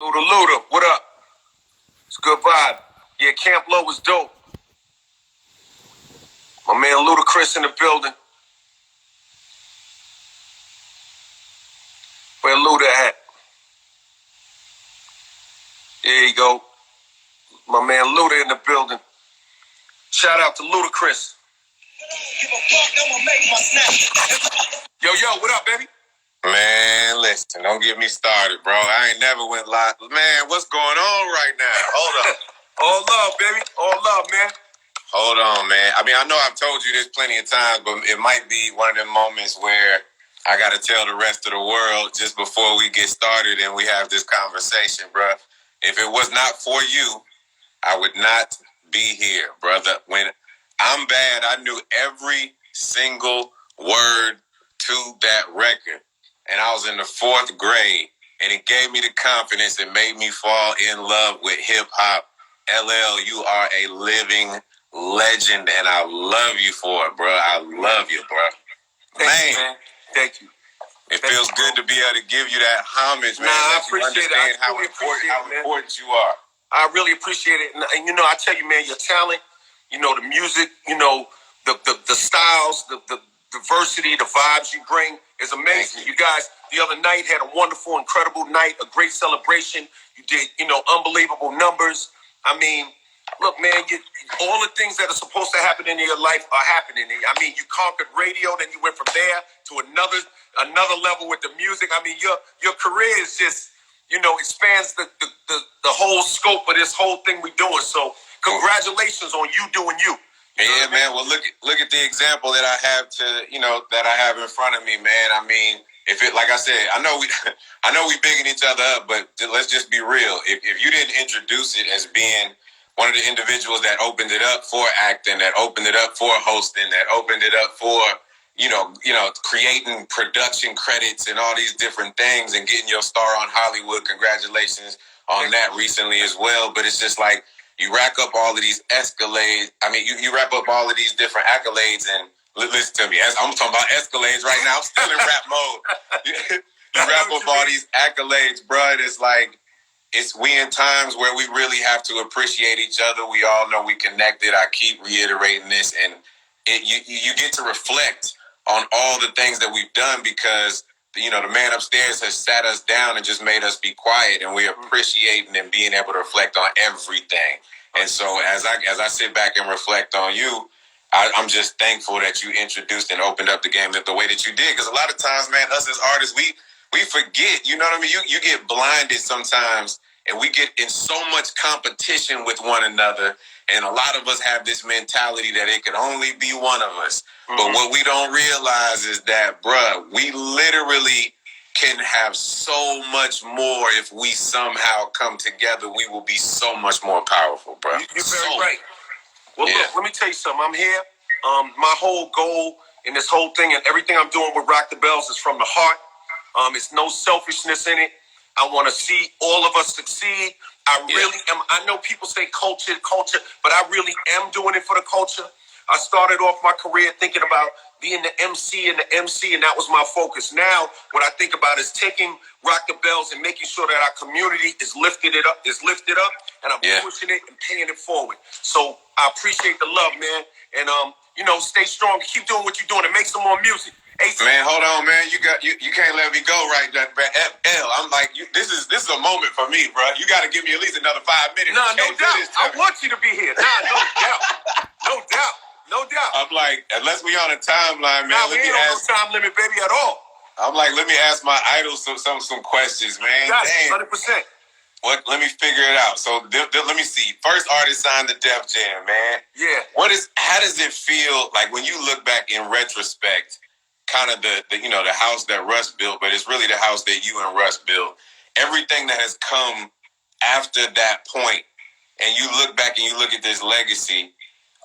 Luda, what up? It's a good vibe. Yeah, Camp Low was dope. My man Ludacris in the building. Where Luda at? There you go. My man Luda in the building. Shout out to Ludacris. Yo, what up, baby? Man, listen, don't get me started, bro. I ain't never went live. Man, what's going on right now? Hold on. All love, baby. All love, man. Hold on, man. I mean, I know I've told you this plenty of times, but it might be one of them moments where I got to tell the rest of the world just before we get started and we have this conversation, bro. If it was not for you, I would not be here, brother. When I'm bad, I knew every single word to that record. And I was in the 4th grade, and it gave me the confidence and made me fall in love with hip-hop. LL, you are a living legend, and I love you for it, bro. I love you, bro. Man. Thank you. It feels good to be able to give you that homage, man. I appreciate it. How important you are. I really appreciate it. And I tell you, man, your talent, the music, the styles, the diversity, the vibes you bring is amazing. You guys, the other night had a wonderful, incredible night, a great celebration. You did, unbelievable numbers. I mean, look, man, all the things that are supposed to happen in your life are happening. I mean, you conquered radio, then you went from there to another level with the music. I mean, your career is just, expands the whole scope of this whole thing we're doing. So congratulations on you doing you. Yeah, man. Well, look at the example that I have that I have in front of me, man. I mean, if it, like I said, I know we bigging each other up, but let's just be real. If you didn't introduce it as being one of the individuals that opened it up for acting, that opened it up for hosting, that opened it up for creating production credits and all these different things and getting your star on Hollywood. Congratulations on that recently as well. But it's just like you rack up all of these escalades. I mean, you wrap up all of these different accolades and listen to me. I'm talking about escalades right now. I'm still in rap mode. You wrap up all these accolades, bro. It's like, we in times where we really have to appreciate each other. We all know we connected. I keep reiterating this, and you get to reflect on all the things that we've done because the man upstairs has sat us down and just made us be quiet, and we're appreciating and being able to reflect on everything. And so as I sit back and reflect on you, I'm just thankful that you introduced and opened up the game the way that you did. Because a lot of times, man, us as artists, we forget. You know what I mean? You get blinded sometimes, and we get in so much competition with one another. And a lot of us have this mentality that it can only be one of us. Mm-hmm. But what we don't realize is that, bruh, we literally can have so much more if we somehow come together. We will be so much more powerful, bruh. You're very right. Well, look, let me tell you something. I'm here. My whole goal in this whole thing and everything I'm doing with Rock the Bells is from the heart. It's no selfishness in it. I want to see all of us succeed. I really am. I know people say culture, but I really am doing it for the culture. I started off my career thinking about being the MC, and that was my focus. Now, what I think about is taking Rock the Bells and making sure that our community is lifted up, and I'm pushing it and paying it forward. So I appreciate the love, man, and stay strong, keep doing what you're doing, and make some more music. Man, hold on, man. You can't let me go right there. I'm like, this is a moment for me, bro. You got to give me at least another 5 minutes. No doubt. I want you to be here. No doubt. I'm like, unless we on a timeline, man. We ain't on no time limit, baby, at all. I'm like, let me ask my idols some questions, man. Damn. 100%. Let me figure it out. So let me see. First artist signed to Def Jam, man. Yeah. How does it feel like when you look back in retrospect? Kind of the house that Russ built, but it's really the house that you and Russ built. Everything that has come after that point, and you look back and you look at this legacy,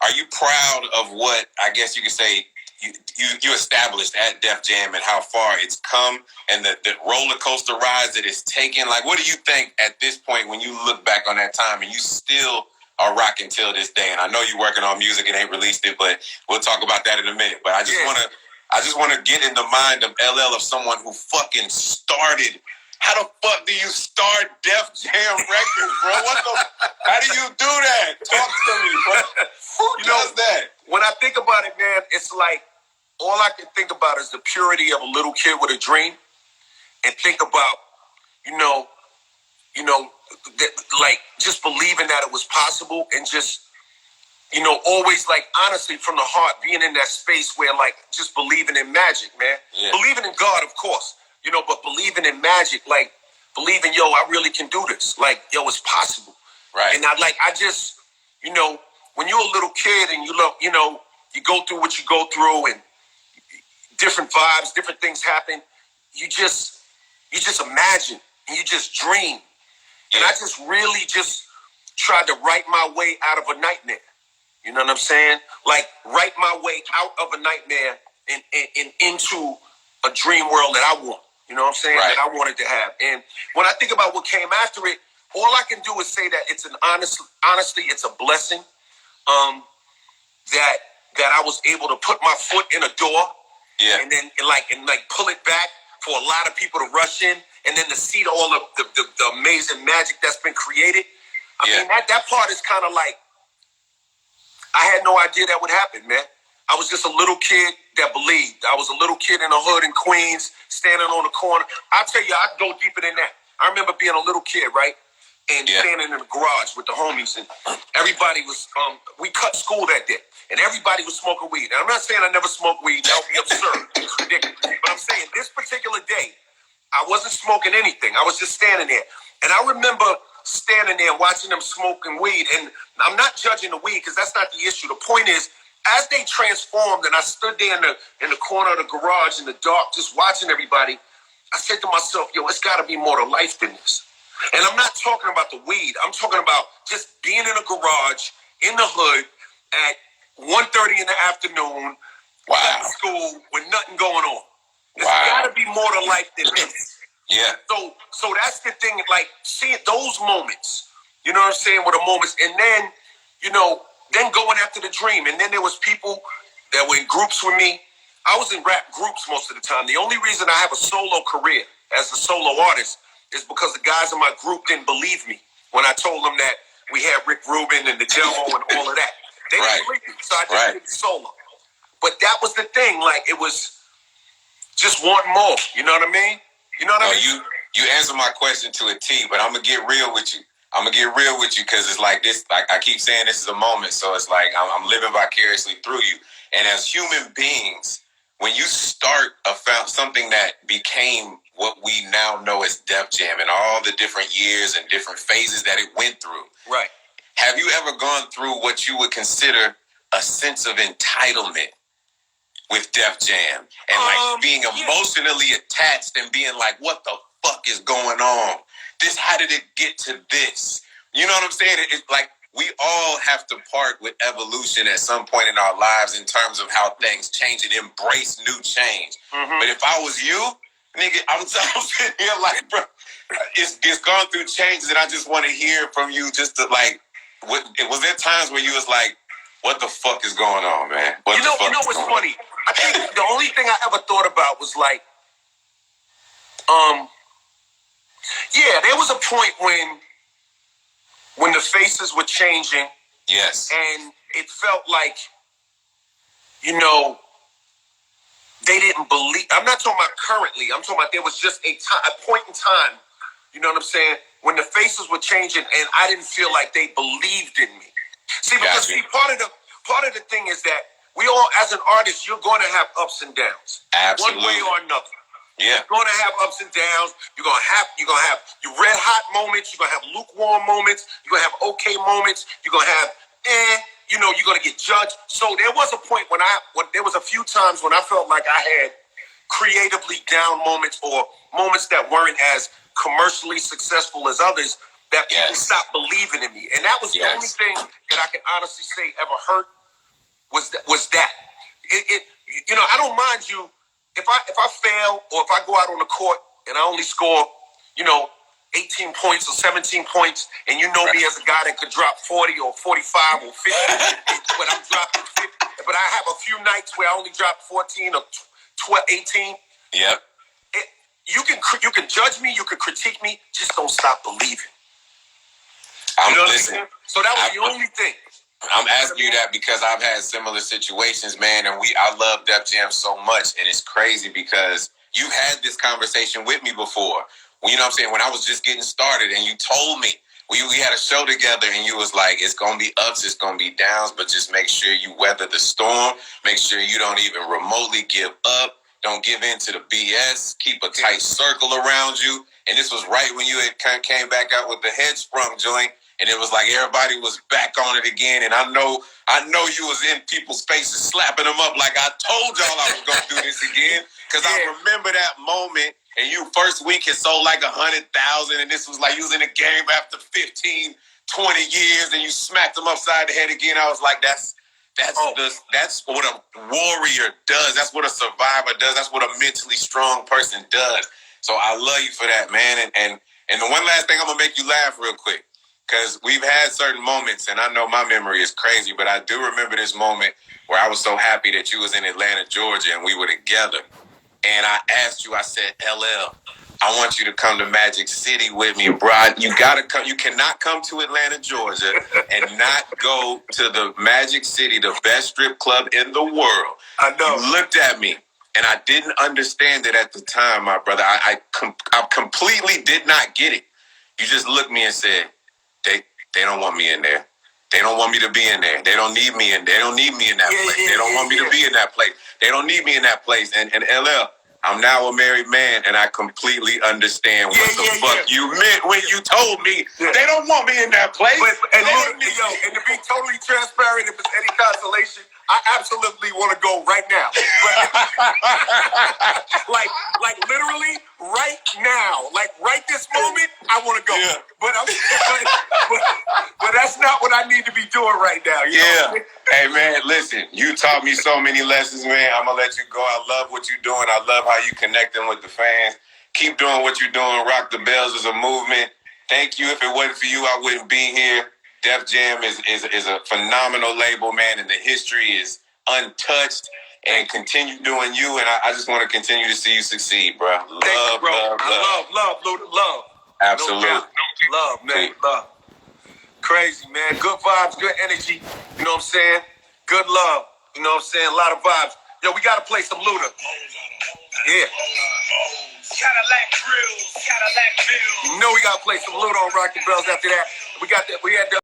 are you proud of what I guess you could say you established at Def Jam and how far it's come and the roller coaster rides that it's taken? Like, what do you think at this point when you look back on that time and you still are rocking till this day? And I know you're working on music and ain't released it, but we'll talk about that in a minute. But I just want to get in the mind of LL, of someone who fucking started How the fuck do you start Def Jam Records, bro? How do you do that? Talk to me, bro. Who does that? When I think about it, man, it's like all I can think about is the purity of a little kid with a dream, and think about, you know, like just believing that it was possible, and just, always like honestly from the heart being in that space where like just believing in magic, man. Yeah. Believing in God, of course, but believing in magic, like believing, I really can do this. Like, it's possible. Right. And I just, when you're a little kid and you love, you go through what you go through and different vibes, different things happen. You just imagine and you just dream. Yeah. And I just really just tried to write my way out of a nightmare. You know what I'm saying? Like, write my way out of a nightmare and into a dream world that I want. You know what I'm saying? Right. That I wanted to have. And when I think about what came after it, all I can do is say that it's honestly, it's a blessing that I was able to put my foot in a door, yeah, and then pull it back for a lot of people to rush in, and then to see all of the amazing magic that's been created. I mean, that part is kind of like, I had no idea that would happen, man. I was just a little kid that believed. I was a little kid in a hood in Queens, standing on the corner. I'll tell you, I'd go deeper than that. I remember being a little kid, right? And standing in the garage with the homies, and everybody was, we cut school that day, and everybody was smoking weed. And I'm not saying I never smoked weed. That would be absurd. It's ridiculous. But I'm saying this particular day, I wasn't smoking anything. I was just standing there. And I remember standing there watching them smoking weed. And I'm not judging the weed, because that's not the issue. The point is, as they transformed and I stood there in the corner of the garage in the dark, just watching everybody, I said to myself, it's got to be more to life than this. And I'm not talking about the weed. I'm talking about just being in a garage in the hood at 1:30 in the afternoon, at school with nothing going on. There's got to be more to life than this. Yeah. So that's the thing, like, seeing those moments, you know what I'm saying, were the moments. And then, then going after the dream. And then there was people that were in groups with me. I was in rap groups most of the time. The only reason I have a solo career as a solo artist is because the guys in my group didn't believe me when I told them that we had Rick Rubin and the Jello and all of that. They didn't believe me, so I just did solo. But that was the thing. Like, it was just wanting more. You know what I mean? You know what I mean? You answered my question to a T, but I'm going to get real with you. Because it's like this. Like, I keep saying this is a moment, so it's like I'm living vicariously through you. And as human beings, when you start something that became what we now know as Def Jam and all the different years and different phases that it went through. Right. Have you ever gone through what you would consider a sense of entitlement with Def Jam? And being emotionally attached and being like, what the fuck is going on? How did it get to this? You know what I'm saying? It's like, we all have to part with evolution at some point in our lives in terms of how things change and embrace new change. Mm-hmm. But if I was you, nigga, I'm sitting here like, bro, it's gone through changes, and I just want to hear from you just to like, was there times where you was like, what the fuck is going on, man? You know what's funny? I think the only thing I ever thought about was like, there was a point when the faces were changing. Yes. And it felt like, they didn't believe. I'm not talking about currently. I'm talking about there was just a point in time, you know what I'm saying, when the faces were changing and I didn't feel like they believed in me. See, because part of the thing is that we all, as an artist, you're going to have ups and downs. Absolutely. One way or another. Yeah. You're going to have ups and downs. You're going to have your red hot moments. You're going to have lukewarm moments. You're going to have okay moments. You're going to have you're going to get judged. So there was a point when there was a few times when I felt like I had creatively down moments or moments that weren't as commercially successful as others, that people stopped believing in me. And that was the only thing that I can honestly say ever hurt was that. I don't mind you if I fail or if I go out on the court and I only score, 18 points or 17 points, and you know me as a guy that could drop 40 or 45 or 50, but I'm dropping 50. But I have a few nights where I only drop 14 or 12, 18. Yep. you can judge me, you can critique me, just don't stop believing. I'm you know listening. So that was the only thing. I'm asking you that because I've had similar situations, man, and I love Def Jam so much, and it's crazy because you had this conversation with me before. Well, you know what I'm saying? When I was just getting started, and you told me we had a show together, and you was like, "It's gonna be ups, it's gonna be downs, but just make sure you weather the storm. Make sure you don't even remotely give up. Don't give in to the BS. Keep a tight circle around you." And this was right when you had came back out with the head sprung joint. And it was like everybody was back on it again. And I know you was in people's faces slapping them up like I told y'all I was going to do this again. Because I remember that moment. And you first week had sold like 100,000. And this was like you was in the game after 15, 20 years. And you smacked them upside the head again. I was like, that's what a warrior does. That's what a survivor does. That's what a mentally strong person does. So I love you for that, man. And the one last thing, I'm going to make you laugh real quick. Because we've had certain moments, and I know my memory is crazy, but I do remember this moment where I was so happy that you was in Atlanta, Georgia, and we were together. And I asked you, I said, LL, I want you to come to Magic City with me, bro. You gotta come. You cannot come to Atlanta, Georgia, and not go to the Magic City, the best strip club in the world. I know. You looked at me, and I didn't understand it at the time, my brother. I completely did not get it. You just looked at me and said, They don't want me in there. They don't want me to be in there. They don't need me in there. They don't need me in that place. They don't want me to be in that place. They don't need me in that place. And LL, I'm now a married man, and I completely understand what the fuck you meant when you told me they don't want me in that place. And to be totally transparent, if it's any consolation, I absolutely want to go right now. like literally right now. Like right this moment, I want to go. Yeah. But that's not what I need to be doing right now. You know? Hey, man, listen, you taught me so many lessons, man. I'm going to let you go. I love what you're doing. I love how you connecting with the fans. Keep doing what you're doing. Rock the Bells is a movement. Thank you. If it wasn't for you, I wouldn't be here. Def Jam is a phenomenal label, man, and the history is untouched. And continue doing you, and I just want to continue to see you succeed, bro. Love, you, bro. Love. Absolutely. Love, man. Love. Crazy, man. Good vibes, good energy. You know what I'm saying? Good love. You know what I'm saying? A lot of vibes. Yo, we got to play some Luda. Yeah. Cadillac grills, Cadillac bills. You know we got to play some Luda on Rock the Bells after that. We had the